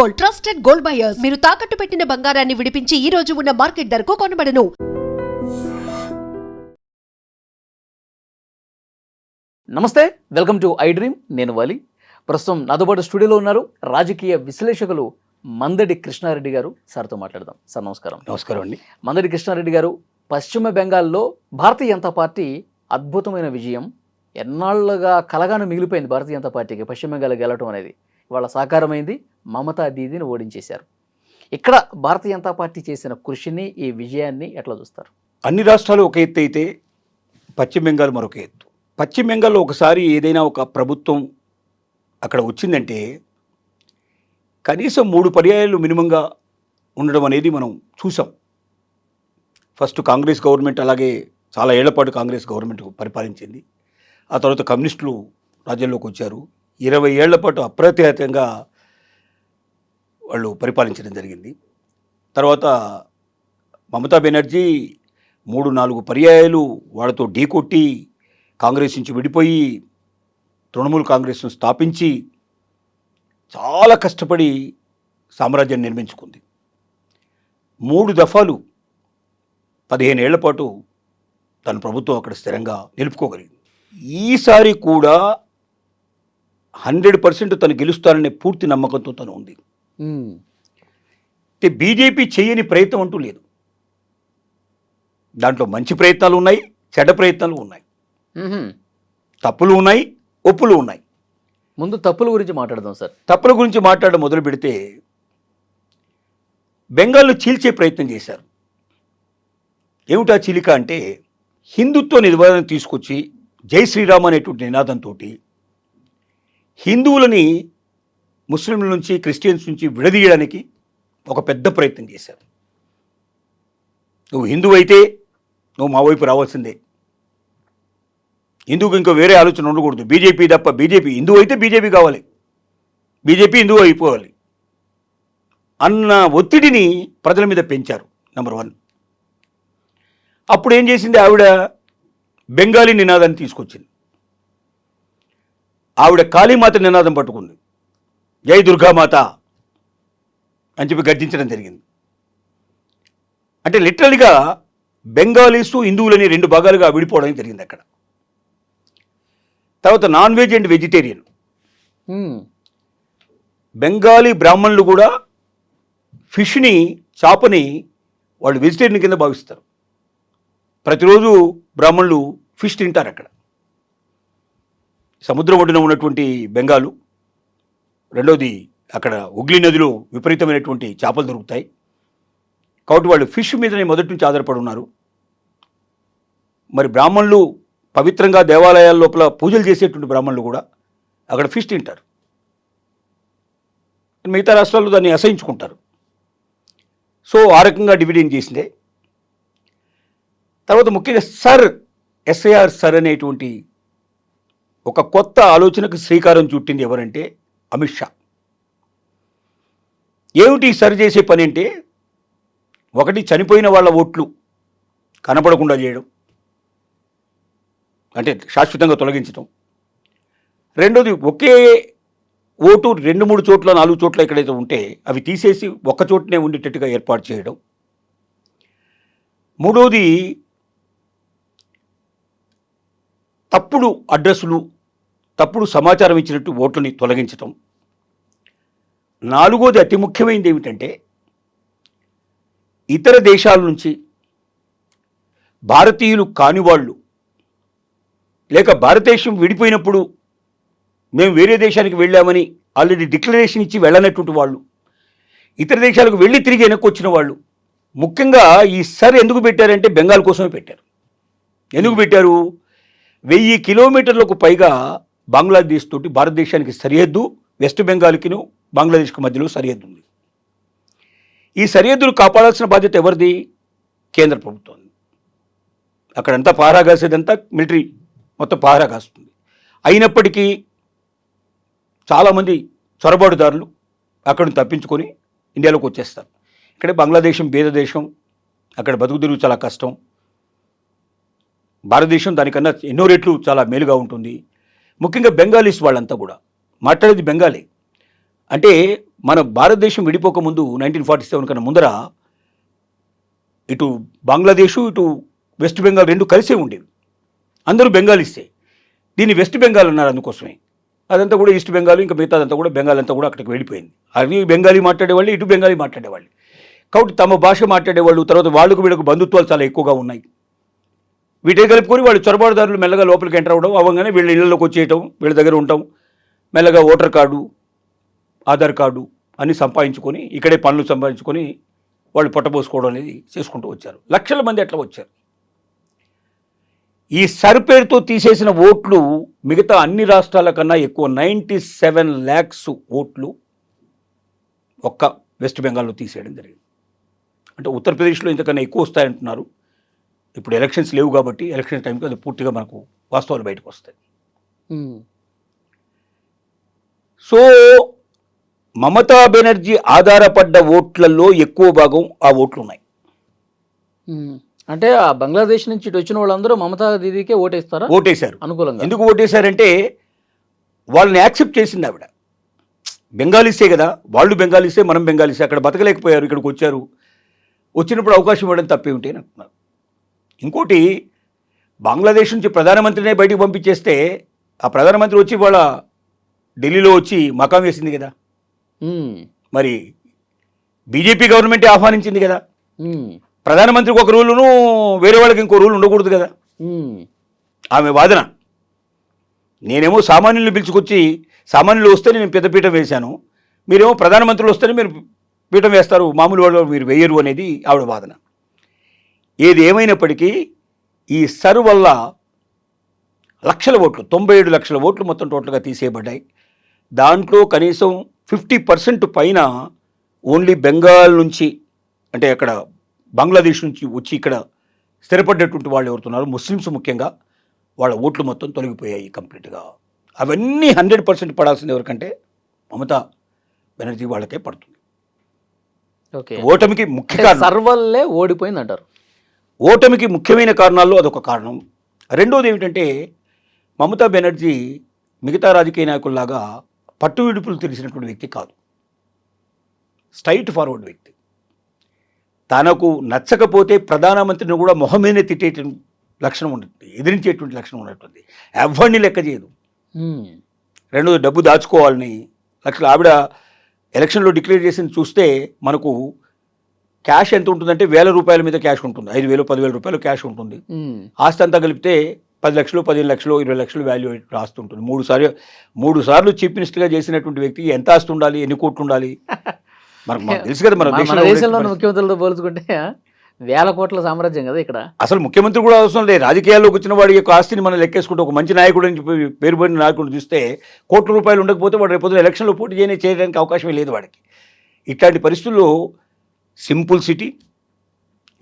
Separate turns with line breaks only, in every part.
Gold, trusted gold buyers. మీరు తాకట్టు పెట్టిన బంగారాన్ని విడిపించి ఈ రోజు ఉన్న మార్కెట్ ధరకు కొనబడను.
నమస్తే, వెల్కమ్ టు ఐ డ్రీమ్. నేను వాలి. ప్రస్తుతం నాతో పాటు స్టూడియోలో ఉన్నారు రాజకీయ విశ్లేషకులు మందడి కృష్ణారెడ్డి గారు. సార్తో మాట్లాడదాం. సార్ నమస్కారం.
నమస్కారం అండి.
మందడి కృష్ణారెడ్డి గారు, పశ్చిమ బెంగాల్లో భారతీయ జనతా పార్టీ అద్భుతమైన విజయం. ఎన్నాళ్ళుగా కలగాను మిగిలిపోయింది భారతీయ జనతా పార్టీకి పశ్చిమ బెంగాల్ గెలవటం అనేది. ఇవాళ సాకారమైంది. మమతా దీదీని ఓడించేశారు. ఇక్కడ భారతీయ జనతా పార్టీ చేసిన కృషిని, ఈ విజయాన్ని ఎట్లా చూస్తారు?
అన్ని రాష్ట్రాలు ఒక ఎత్తు అయితే పశ్చిమ బెంగాల్ మరొక ఎత్తు. పశ్చిమ బెంగాల్లో ఒకసారి ఏదైనా ఒక ప్రభుత్వం అక్కడ వచ్చిందంటే కనీసం 3 పర్యాయాలు మినిమంగా ఉండడం అనేది మనం చూసాం. ఫస్ట్ కాంగ్రెస్ గవర్నమెంట్, అలాగే చాలా ఏళ్ల పాటు కాంగ్రెస్ గవర్నమెంట్ పరిపాలించింది. ఆ తర్వాత కమ్యూనిస్టులు రాజ్యంలోకి వచ్చారు. 20 ఏళ్ల పాటు అప్రతిహతంగా వాళ్ళు పరిపాలించడం జరిగింది. తర్వాత మమతా బెనర్జీ 3-4 పర్యాయాలు వాళ్ళతో ఢీకొట్టి కాంగ్రెస్ నుంచి విడిపోయి తృణమూల్ కాంగ్రెస్ను స్థాపించి చాలా కష్టపడి సామ్రాజ్యాన్ని నిర్మించుకుంది. 3 దఫాలు 15 ఏళ్ల పాటు తన ప్రభుత్వం అక్కడ స్థిరంగా నిలుపుకోగలిగింది. ఈసారి కూడా 100% తను గెలుస్తారనే పూర్తి నమ్మకంతో తను ఉంది. బీజేపీ చేయని ప్రయత్నం అంటూ లేదు. దాంట్లో మంచి ప్రయత్నాలు ఉన్నాయి, చెడ్డ ప్రయత్నాలు ఉన్నాయి, తప్పులు ఉన్నాయి, ఒప్పులు ఉన్నాయి.
ముందు తప్పుల గురించి మాట్లాడదాం సార్.
తప్పుల గురించి మాట్లాడడం మొదలు పెడితే బెంగాల్లో చీల్చే ప్రయత్నం చేశారు. ఏమిటా చీలిక అంటే హిందుత్వ నిబంధన తీసుకొచ్చి జై శ్రీరామ్ అనేటువంటి నినాదంతో హిందువులని ముస్లింల నుంచి, క్రిస్టియన్స్ నుంచి విడదీయడానికి ఒక పెద్ద ప్రయత్నం చేశారు. నువ్వు హిందువు అయితే నువ్వు మా వైపు రావాల్సిందే, హిందువుకి ఇంకో వేరే ఆలోచన ఉండకూడదు. బీజేపీ తప్ప, బీజేపీ హిందువు అయితే బీజేపీ కావాలి, బీజేపీ హిందువు అయిపోవాలి అన్న ఒత్తిడిని ప్రజల మీద పెంచారు. నెంబర్ 1. అప్పుడు ఏం చేసింది ఆవిడ? బెంగాలీ నినాదాన్ని తీసుకొచ్చింది. ఆవిడ కాళీమాత నినాదం పట్టుకుంది. జై దుర్గామాత అని చెప్పి గర్జించడం జరిగింది. అంటే లిటరల్గా బెంగాలీసు, హిందువులని 2 భాగాలుగా విడిపోవడం జరిగింది అక్కడ. తర్వాత non veg and vegetarian. Bengali బ్రాహ్మణులు కూడా ఫిష్ని, చేపని వాళ్ళు వెజిటేరియన్ కింద భావిస్తారు. ప్రతిరోజు బ్రాహ్మణులు ఫిష్ తింటారు అక్కడ. సముద్రం ఒడ్డున ఉన్నటువంటి బెంగాలు. రెండవది, అక్కడ హుగ్లీ నదిలో విపరీతమైనటువంటి చేపలు దొరుకుతాయి. కాబట్టి వాళ్ళు ఫిష్ మీదనే మొదటి నుంచి ఆధారపడి ఉన్నారు. మరి బ్రాహ్మణులు పవిత్రంగా దేవాలయాల లోపల పూజలు చేసేటువంటి బ్రాహ్మణులు కూడా అక్కడ ఫిష్ తింటారు. మిగతా రాష్ట్రాల్లో దాన్ని అసహించుకుంటారు. సో ఆ రకంగా డివిడెండ్ చేసిందే. తర్వాత ముఖ్యంగా ఎస్ఐఆర్ సర్ అనేటువంటి ఒక కొత్త ఆలోచనకు శ్రీకారం చుట్టింది ఎవరంటే అమిత్ షా. ఏమిటి సరి చేసే పని అంటే, ఒకటి చనిపోయిన వాళ్ళ ఓట్లు కనపడకుండా చేయడం, అంటే శాశ్వతంగా తొలగించడం. రెండోది, ఒకే ఓటు 2-3 చోట్ల, 4 చోట్ల ఎక్కడైతే ఉంటే అవి తీసేసి ఒక్క చోటనే ఉండేటట్టుగా ఏర్పాటు చేయడం. మూడోది, తప్పుడు అడ్రస్లు, తప్పుడు సమాచారం ఇచ్చినట్టు ఓట్లని తొలగించటం. నాలుగోది, అతి ముఖ్యమైనది ఏమిటంటే, ఇతర దేశాల నుంచి భారతీయులు కాని వాళ్ళు, లేక భారతదేశం విడిపోయినప్పుడు మేము వేరే దేశానికి వెళ్ళామని ఆల్రెడీ డిక్లరేషన్ ఇచ్చి వెళ్ళనటువంటి వాళ్ళు, ఇతర దేశాలకు వెళ్ళి తిరిగి వెనక్కి వచ్చిన వాళ్ళు, ముఖ్యంగా ఈ సర్ ఎందుకు పెట్టారంటే బెంగాల్ కోసమే పెట్టారు. ఎందుకు పెట్టారు? 1000 కిలోమీటర్లకు పైగా బంగ్లాదేశ్ తోటి భారతదేశానికి సరిహద్దు, వెస్ట్ బెంగాల్కిను బంగ్లాదేశ్కి మధ్యలో సరిహద్దు ఉంది. ఈ సరిహద్దులు కాపాడాల్సిన బాధ్యత ఎవరిది? కేంద్ర ప్రభుత్వం. అక్కడంతా పహారా కాసేదంతా మిలిటరీ మొత్తం పహారా కాస్తుంది. అయినప్పటికీ చాలామంది చొరబాటుదారులు అక్కడిని తప్పించుకొని ఇండియాలోకి వచ్చేస్తారు. ఇక్కడ బంగ్లాదేశం పేద దేశం, అక్కడ బతుకుదెరువు చాలా కష్టం. భారతదేశం దానికన్నా ఎన్నో రెట్లు చాలా మేలుగా ఉంటుంది. ముఖ్యంగా బెంగాలీస్ వాళ్ళంతా కూడా మాట్లాడేది బెంగాలీ. అంటే మన భారతదేశం విడిపోక ముందు 1947 కన్నా ముందర ఇటు బంగ్లాదేశ్ ఇటు వెస్ట్ బెంగాల్ రెండు కలిసే ఉండేవి. అందరూ బెంగాలీస్తే, దీన్ని వెస్ట్ బెంగాల్ అన్నారు అందుకోసమే. అదంతా కూడా ఈస్ట్ బెంగాల్, ఇంకా మిగతాదంతా కూడా బెంగాల్ అంతా కూడా అక్కడికి వెళ్ళిపోయింది. అది బెంగాలీ మాట్లాడేవాళ్ళు, ఇటు బెంగాలీ మాట్లాడేవాళ్ళు. కాబట్టి తమ భాష మాట్లాడేవాళ్ళు, తర్వాత వాళ్ళకు వీళ్ళకు బంధుత్వాలు చాలా ఎక్కువగా ఉన్నాయి. వీటే కలుపుకొని వాళ్ళు చొరబాటుదారులు మెల్లగా లోపలికి ఎంటర్ అవ్వడం, అవ్వగానే వీళ్ళ ఇళ్లలోకి వచ్చేయటం, వీళ్ళ దగ్గర ఉంటాం, మెల్లగా ఓటర్ కార్డు, ఆధార్ కార్డు అన్నీ సంపాదించుకొని ఇక్కడే పనులు సంపాదించుకొని వాళ్ళు పొట్టబోసుకోవడం అనేది చేసుకుంటూ వచ్చారు. లక్షల మంది అట్లా వచ్చారు. ఈ సర్పేరుతో తీసేసిన ఓట్లు మిగతా అన్ని రాష్ట్రాల కన్నా ఎక్కువ, 97 lakhs ఓట్లు ఒక్క వెస్ట్ బెంగాల్లో తీసేయడం జరిగింది. అంటే ఉత్తరప్రదేశ్లో ఇంతకన్నా ఎక్కువ వస్తాయంటున్నారు. ఇప్పుడు ఎలక్షన్స్ లేవు కాబట్టి ఎలక్షన్ టైంకి అది పూర్తిగా మనకు వాస్తవాలు బయటకు వస్తాయి. సో మమతా బెనర్జీ ఆధారపడ్డ ఓట్లలో ఎక్కువ భాగం ఆ ఓట్లు ఉన్నాయి.
అంటే ఆ బంగ్లాదేశ్ నుంచి ఇటు వచ్చిన వాళ్ళందరూ మమతా దీదీకే ఓటేస్తారా?
ఓటేశారు.
అనుకూలంగా.
ఎందుకు ఓటేశారంటే వాళ్ళని యాక్సెప్ట్ చేసింది ఆవిడ. బెంగాలీసే కదా, వాళ్ళు బెంగాలీసే, మనం బెంగాలీసే, అక్కడ బతకలేకపోయారు, ఇక్కడికి వచ్చారు, వచ్చినప్పుడు అవకాశం ఇవ్వడం తప్పే ఉంటే అని అంటున్నారు. ఇంకోటి, బంగ్లాదేశ్ నుంచి ప్రధానమంత్రినే బయటికి పంపించేస్తే ఆ ప్రధానమంత్రి వచ్చి వాళ్ళ ఢిల్లీలో వచ్చి మకాం వేసింది కదా, మరి బీజేపీ గవర్నమెంటే ఆహ్వానించింది కదా, ప్రధానమంత్రికి ఒక రూలును వేరే వాళ్ళకి ఇంకో రూల్ ఉండకూడదు కదా ఆమె వాదన. నేనేమో సామాన్యుల్ని పిలుచుకొచ్చి సామాన్యులు వస్తే నేను పెద్దపీఠం వేశాను, మీరేమో ప్రధానమంత్రులు వస్తేనే మీరు పీఠం వేస్తారు, మామూలు వాళ్ళు మీరు వేయరు అనేది ఆవిడ వాదన. ఏది ఏమైనప్పటికీ ఈ సర్ వల్ల లక్షల ఓట్లు, 97 లక్షల ఓట్లు మొత్తం టోటల్గా తీసేయబడ్డాయి. దాంట్లో కనీసం 50% పైన ఓన్లీ బెంగాల్ నుంచి, అంటే అక్కడ బంగ్లాదేశ్ నుంచి వచ్చి ఇక్కడ స్థిరపడ్డటువంటి వాళ్ళు ఎవరుతున్నారు, ముస్లిమ్స్ ముఖ్యంగా, వాళ్ళ ఓట్లు మొత్తం తొలగిపోయాయి కంప్లీట్గా. అవన్నీ 100% పడాల్సింది ఎవరికంటే మమతా బెనర్జీ వాళ్ళకే పడుతుంది.
ఓకే,
ఓటమికి ముఖ్య కారణం
సర్వల్లే ఓడిపోయింది అంటారు.
ఓటమికి ముఖ్యమైన కారణాల్లో అదొక కారణం. రెండోది ఏమిటంటే మమతా బెనర్జీ మిగతా రాజకీయ నాయకుల్లాగా పట్టు విడుపులు తెలిసినటువంటి వ్యక్తి కాదు, స్ట్రైట్ ఫార్వర్డ్ వ్యక్తి. తనకు నచ్చకపోతే ప్రధానమంత్రిని కూడా మొహం మీదనే తిట్టేటువంటి లక్షణం ఉంటుంది, ఎదిరించేటువంటి లక్షణం ఉన్నటువంటి, ఎవరిని లెక్క చేయదు. రెండోది డబ్బు దాచుకోవాలని లక్షలు. ఆవిడ ఎలక్షన్లో డిక్లేర్ చేసింది చూస్తే మనకు క్యాష్ ఎంత ఉంటుందంటే 1000 రూపాయల మీద క్యాష్ ఉంటుంది, 5000 10,000 రూపాయలు క్యాష్ ఉంటుంది. ఆస్తి అంతా కలిపితే 10 లక్షలు 15 లక్షలు 20 లక్షలు వాల్యూ రాస్తుంటుంది. 3 సార్లు చీఫ్ మినిస్టర్గా చేసినటువంటి వ్యక్తికి ఎంత ఆస్తి ఉండాలి, ఎన్ని కోట్లు ఉండాలి మనకు తెలుసు కదా. మన
దేశంలో ముఖ్యమంత్రులతో పోల్చుకుంటే 1000 కోట్ల సామ్రాజ్యం కదా ఇక్కడ.
అసలు ముఖ్యమంత్రి కూడా అవసరం లేదు, రాజకీయాల్లోకి వచ్చిన వాడి యొక్క ఆస్తిని మనం లెక్కేసుకుంటే ఒక మంచి నాయకుడు అని చెప్పి పేరు పడిన నాయకుడు చూస్తే కోట్ల రూపాయలు ఉండకపోతే వాడు రేపు ఎలక్షన్లో పోటీ చేయడానికి అవకాశమే లేదు వాడికి. ఇట్లాంటి పరిస్థితుల్లో సింపుల్ సిటీ,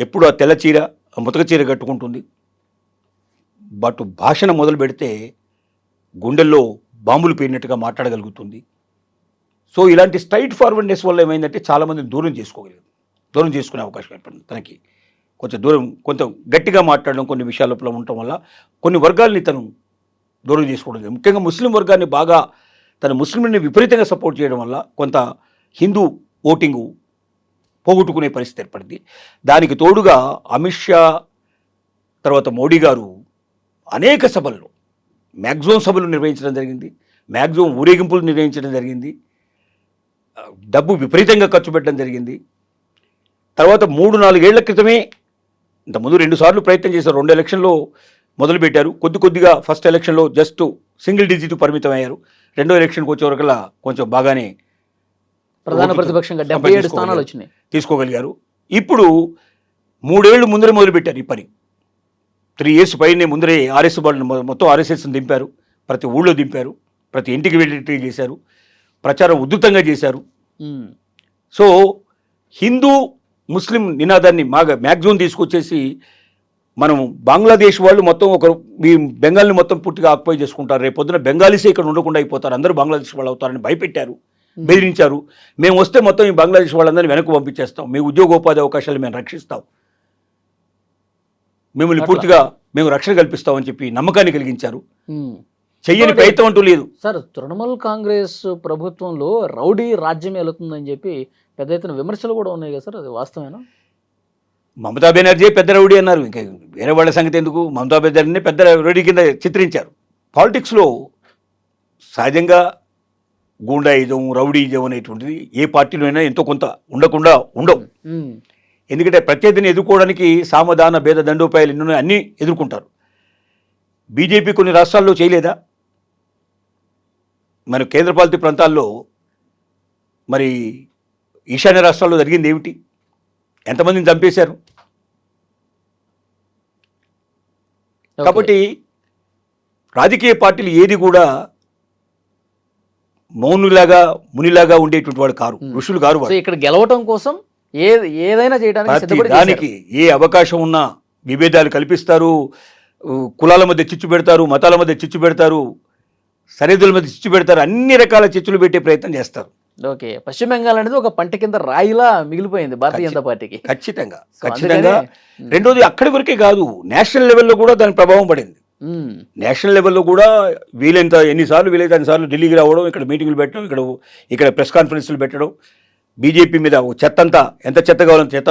ఎప్పుడు ఆ తెల్ల చీర ఆ ముతక చీర కట్టుకుంటుంది, బట్ భాషణ మొదలు పెడితే గుండెల్లో బాంబులు పేరినట్టుగా మాట్లాడగలుగుతుంది. సో ఇలాంటి స్ట్రైట్ ఫార్వర్డ్నెస్ వల్ల ఏమైందంటే చాలామందిని దూరం చేసుకునే అవకాశం ఏర్పడింది. తనకి కొంత గట్టిగా మాట్లాడడం, కొన్ని విషయాల లోపల ఉండటం వల్ల కొన్ని వర్గాల్ని తను దూరం చేసుకోవడం, ముఖ్యంగా ముస్లిం వర్గాన్ని బాగా తన ముస్లింని విపరీతంగా సపోర్ట్ చేయడం వల్ల కొంత హిందూ ఓటింగు పోగొట్టుకునే పరిస్థితి ఏర్పడింది. దానికి తోడుగా అమిత్ షా తర్వాత మోడీ గారు అనేక సభల్లో మ్యాక్సిమం సభలు నిర్వహించడం జరిగింది, మ్యాక్సిమం ఊరేగింపులు నిర్వహించడం జరిగింది, డబ్బు విపరీతంగా ఖర్చు పెట్టడం జరిగింది. తర్వాత 3-4 ఏళ్ల క్రితమే, ఇంతకుముందు 2 సార్లు ప్రయత్నం చేశారు, 2 ఎలక్షన్లో మొదలుపెట్టారు, కొద్దిగా ఫస్ట్ ఎలక్షన్లో జస్ట్ సింగిల్ డిజిట్ పరిమితం అయ్యారు, రెండో ఎలక్షన్కి వచ్చే వరకల్లా కొంచెం బాగానే
ప్రధాన ప్రతిపక్షంగా 77 స్థానాలు వచ్చినాయి,
తీసుకోగలిగారు. ఇప్పుడు 3 ఏళ్ళు ముందరే మొదలుపెట్టారు ఈ పని. 3 years పైనే ముందరే ఆర్ఎస్ వాళ్ళని మొత్తం ఆర్ఎస్ఎస్ని దింపారు, ప్రతి ఊళ్ళో దింపారు, ప్రతి ఇంటికి వెళ్ళి చేశారు, ప్రచారం ఉధృతంగా చేశారు. సో హిందూ ముస్లిం నినాదాన్ని మ్యాక్సిమం తీసుకొచ్చేసి మనం బంగ్లాదేశ్ వాళ్ళు మొత్తం ఈ బెంగాల్ని మొత్తం పూర్తిగా ఆక్యుపై చేసుకుంటారు, రేపు పొద్దున బెంగాలీసే ఇక్కడ ఉండకుండా అయిపోతారు, అందరూ బంగ్లాదేశ్ వాళ్ళు అవుతారని భయపెట్టారు, బెదిరించారు. మేము వస్తే మొత్తం ఈ బంగ్లాదేశ్ వాళ్ళందరినీ వెనక్కి పంపించేస్తాం, మీ ఉద్యోగోపాధి అవకాశాలు మేము రక్షిస్తాం, మిమ్మల్ని పూర్తిగా మేము రక్షణ కల్పిస్తామని చెప్పి నమ్మకాన్ని కలిగించారు. చెయ్యని ప్రయత్నం అంటూ లేదు.
సార్, తృణమూల్ కాంగ్రెస్ ప్రభుత్వంలో రౌడీ రాజ్యం వెళుతుందని చెప్పి పెద్ద ఎత్తున విమర్శలు కూడా ఉన్నాయి కదా సార్, అది వాస్తవేనా?
మమతా బెనర్జీ పెద్ద రౌడీ అన్నారు, ఇంకా వేరే వాళ్ళ సంగతి ఎందుకు? మమతా బెనర్జీని పెద్ద రౌడీ కింద చిత్రించారు. పాలిటిక్స్లో సహజంగా గూండాయిజం, రౌడీయిజం అనేటువంటిది ఏ పార్టీలో అయినా ఎంతో కొంత ఉండకుండా ఉండవు. ఎందుకంటే ప్రత్యర్థిని ఎదుర్కోవడానికి సామధాన భేద దండోపాయాలు ఎన్నో అన్నీ ఎదుర్కొంటారు. బీజేపీ కొన్ని రాష్ట్రాల్లో చేయలేదా? మన కేంద్రపాలిత ప్రాంతాల్లో, మరి ఈశాన్య రాష్ట్రాల్లో జరిగింది ఏమిటి? ఎంతమందిని చంపేశారు? కాబట్టి రాజకీయ పార్టీలు ఏది కూడా మౌనులాగా మునిలాగా ఉండేటువంటి వాడు కారు, ఋషులు కారు.
సో ఇక్కడ గెలవటం కోసం ఏదైనా చేయడానికి
దానికి ఏ అవకాశం ఉన్నా విభేదాలు కల్పిస్తారు, కులాల మధ్య చిచ్చు పెడతారు, మతాల మధ్య చిచ్చు పెడతారు, సరిహద్దుల మధ్య చిచ్చు పెడతారు, అన్ని రకాల చిచ్చులు పెట్టే ప్రయత్నం చేస్తారు.
ఓకే, పశ్చిమ బెంగాల్ అనేది ఒక పంట కింద రాయిలా మిగిలిపోయింది భారతీయ జనతా పార్టీకి.
ఖచ్చితంగా. రెండోది అక్కడి వరకే కాదు, నేషనల్ లెవెల్లో కూడా దాని ప్రభావం పడింది. నేషనల్ లెవెల్లో కూడా ఎన్నిసార్లు వీలైతే అన్నిసార్లు ఢిల్లీకి రావడం, ఇక్కడ మీటింగ్లు పెట్టడం, ఇక్కడ ప్రెస్ కాన్ఫరెన్స్లు పెట్టడం, బీజేపీ మీద చెత్తంతా ఎంత చెత్త కావాలని చెత్త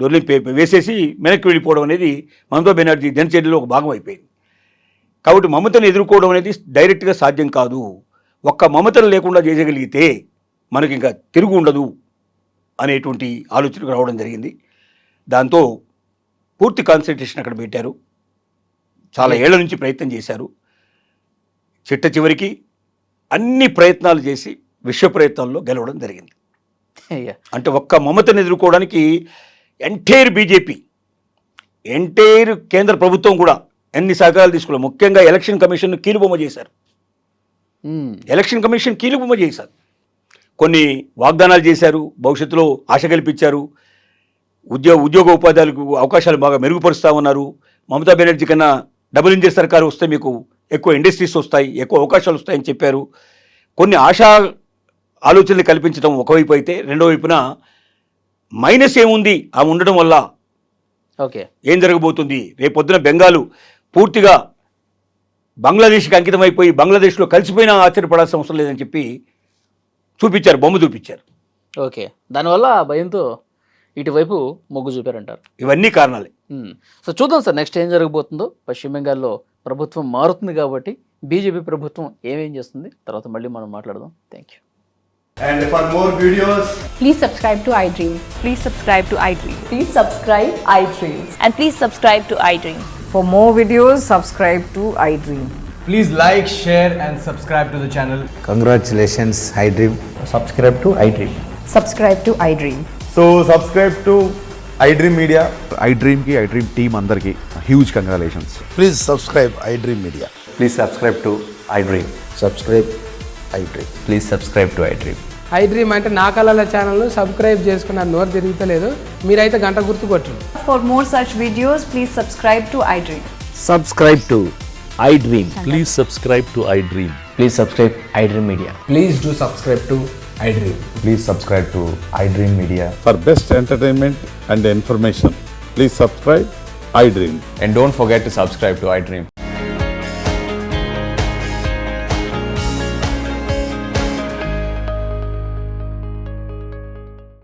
దొర్లి వేసేసి వెనక్కి వెళ్ళిపోవడం అనేది మమతా బెనర్జీ దినచర్యలో ఒక భాగం అయిపోయింది. కాబట్టి మమతను ఎదుర్కోవడం అనేది డైరెక్ట్గా సాధ్యం కాదు. ఒక్క మమతను లేకుండా చేయగలిగితే మనకి ఇంకా తిరుగు ఉండదు అనేటువంటి ఆలోచనకు రావడం జరిగింది. దాంతో పూర్తి కాన్సన్ట్రేషన్ అక్కడ పెట్టారు. చాలా ఏళ్ల నుంచి ప్రయత్నం చేశారు. చిట్ట చివరికి అన్ని ప్రయత్నాలు చేసి విశ్వ ప్రయత్నాల్లో గెలవడం జరిగింది. అంటే ఒక్క మమతను ఎదుర్కోవడానికి ఎంటైర్ బీజేపీ, ఎంటైర్ కేంద్ర ప్రభుత్వం కూడా ఎన్ని సహకారాలు తీసుకున్నారు. ముఖ్యంగా ఎలక్షన్ కమిషన్ కీలుబొమ్మ చేశారు. ఎలక్షన్ కమిషన్ కీలుబొమ్మ చేశారు. కొన్ని వాగ్దానాలు చేశారు, భవిష్యత్తులో ఆశ కల్పించారు, ఉద్యోగ ఉపాధ్యాయులకు అవకాశాలు బాగా మెరుగుపరుస్తామన్నారు. మమతా బెనర్జీ కన్నా డబుల్ ఇంజిన్ సర్కారు వస్తే మీకు ఎక్కువ ఇండస్ట్రీస్ వస్తాయి, ఎక్కువ అవకాశాలు వస్తాయని చెప్పారు. కొన్ని ఆలోచనలు కల్పించడం ఒకవైపు అయితే, రెండో వైపున మైనస్ ఏముంది ఆ ఉండడం వల్ల,
ఓకే
ఏం జరగబోతుంది, రేపొద్దున బెంగాలు పూర్తిగా బంగ్లాదేశ్కి అంకితమైపోయి బంగ్లాదేశ్లో కలిసిపోయినా ఆశ్చర్యపడాల్సిన అవసరం లేదని చెప్పి చూపించారు, బొమ్మ చూపించారు.
ఓకే, దానివల్ల భయంతో ఇటువైపు మొగ్గు చూపారంటారు.
ఇవన్నీ కారణాలే.
సో చూద్దాం సార్ నెక్స్ట్ ఏం జరగబోతుందో. పశ్చిమ బెంగాల్లో ప్రభుత్వం మారుతుంది కాబట్టి బీజేపీ ప్రభుత్వం ఏమేం చేస్తుంది తర్వాత మళ్ళీ మనం మాట్లాడదాం. Thank you.
And for more videos,
Please subscribe to iDream.
Please subscribe to iDream.
Please subscribe iDream.
And please subscribe to iDream.
For more videos, subscribe to iDream.
please like, share and subscribe to the channel.
Congratulations, iDream.
Subscribe to iDream.
Subscribe to iDream.
So subscribe to iDream Media.
iDream ki iDream team andarki huge congratulations.
Please subscribe iDream Media.
Please subscribe to iDream.
Subscribe iDream.
Please subscribe to iDream.
iDream అంటే నా కళల ఛానల్ను subscribe చేసుకున్న నోరు తిరుగుతలేదు, మీరైతే గంట గుర్తు కొట్టండి.
For more such videos, please subscribe to iDream.
Subscribe to iDream.
Please subscribe to iDream.
Please subscribe iDream Media.
Please do subscribe to iDream.
Please subscribe to iDream Media.
For best entertainment and information, please subscribe iDream.
And don't forget to subscribe to iDream.